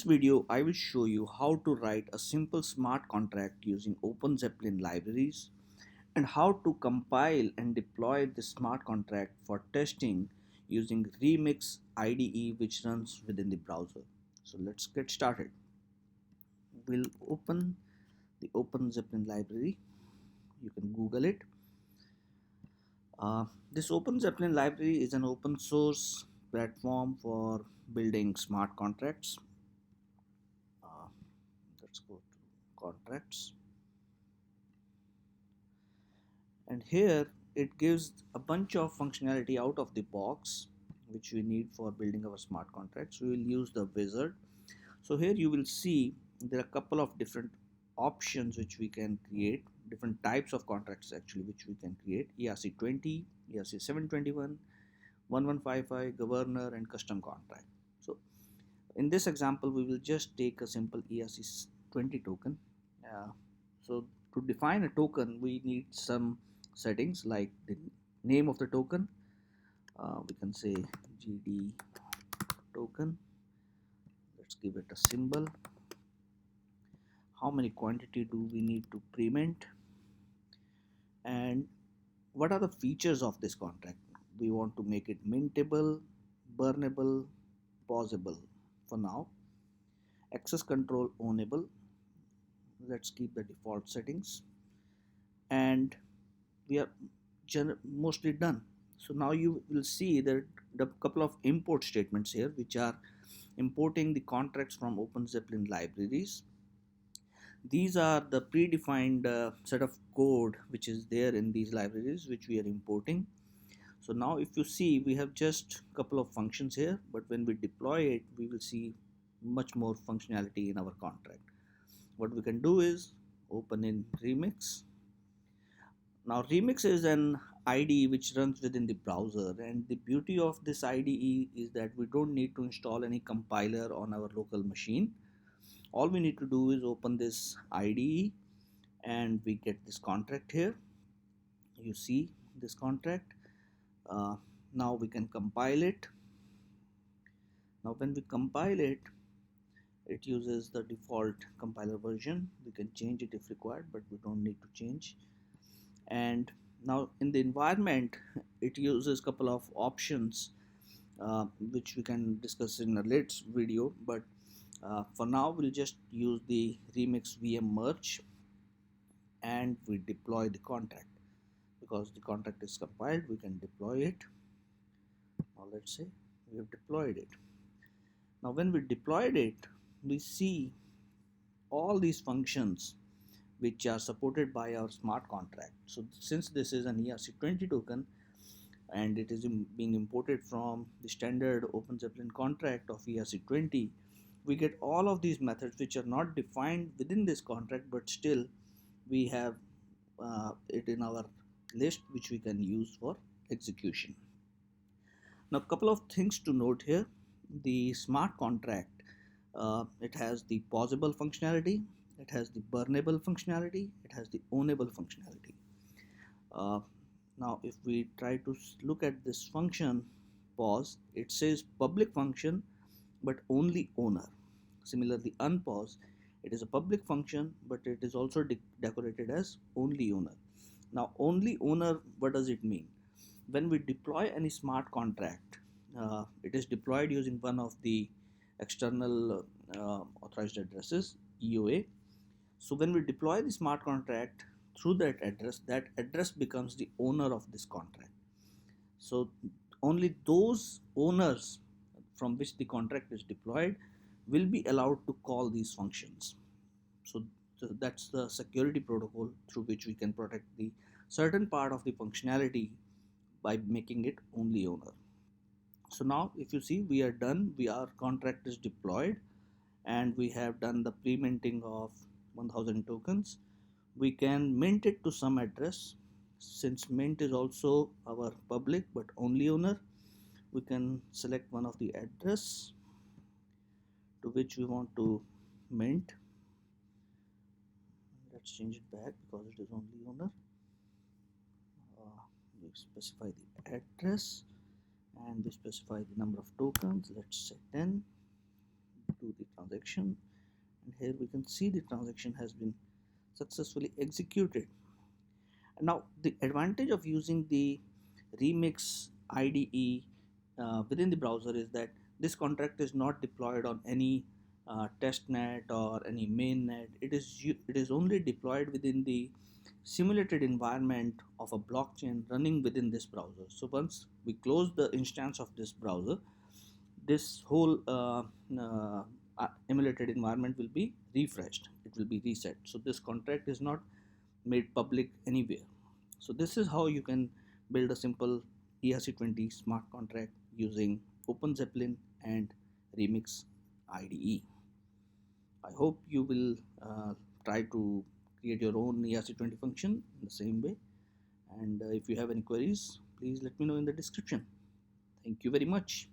video, I will show you how to write a simple smart contract using OpenZeppelin libraries and how to compile and deploy the smart contract for testing using Remix IDE which runs within the browser. So let's get started. We'll open the OpenZeppelin library. You can Google it. This OpenZeppelin library is an open source platform for building smart contracts. Uh, let's go to contracts, and here it gives a bunch of functionality out of the box which we need for building our smart contracts. We will use the wizard. So here you will see there are a couple of different options which we can create, different types of contracts actually which we can create: ERC20, ERC721, 1155, governor, and custom contract. So in this example we will just take a simple ERC20 token. So to define a token we need some settings like the name of the token. We can say GD token. Let's give it a symbol. How many quantity do we need to prement, and what are the features of this contract? We want to make it mintable, burnable, pausable for now, access control ownable. Let's keep the default settings, and we are mostly done. So now you will see that the couple of import statements here which are importing the contracts from OpenZeppelin libraries. These are the predefined set of code which is there in these libraries which we are importing. So now if you see we have just a couple of functions here, but when we deploy it we will see much more functionality in our contract. What we can do is open in Remix. Now Remix is an IDE which runs within the browser, and the beauty of this IDE is that we don't need to install any compiler on our local machine. All we need to do is open this IDE and we get this contract here. You see this contract. Now we can compile it. Now when we compile it, it uses the default compiler version. We can change it if required, but we don't need to change. And now in the environment it uses a couple of options which we can discuss in a later video, but for now we'll just use the Remix VM merge and we deploy the contract. Because the contract is compiled, we can deploy it. Now let's say we have deployed it. Now when we deployed it, we see all these functions which are supported by our smart contract. So since this is an ERC20 token and it is being imported from the standard OpenZeppelin contract of ERC20, we get all of these methods which are not defined within this contract, but still we have it in our list which we can use for execution. Now a couple of things to note here. The smart contract, it has the pausable functionality, it has the burnable functionality, it has the ownable functionality. Now if we try to look at this function pause, it says public function but only owner. Similarly unpause, it is a public function but it is also decorated as only owner. Now only owner, what does it mean? When we deploy any smart contract, it is deployed using one of the external authorized addresses, EOA. So when we deploy the smart contract through that address becomes the owner of this contract. So only those owners from which the contract is deployed will be allowed to call these functions. So that's the security protocol through which we can protect the certain part of the functionality by making it only owner. So now if you see we are done, our contract is deployed and we have done the pre-minting of 1000 tokens. We can mint it to some address. Since mint is also our public but only owner, we can select one of the address to which we want to mint. Let's change it back because it is only owner. We specify the address and we specify the number of tokens. Let's say 10. do the transaction, and here we can see the transaction has been successfully executed. Now the advantage of using the Remix IDE within the browser is that this contract is not deployed on any test net or any main net. It is only deployed within the simulated environment of a blockchain running within this browser. So once we close the instance of this browser, this whole emulated environment will be refreshed. It will be reset. So this contract is not made public anywhere. So this is how you can build a simple ERC20 smart contract using OpenZeppelin and Remix IDE. I hope you will try to create your own ERC20 function in the same way. And if you have any queries, please let me know in the description. Thank you very much.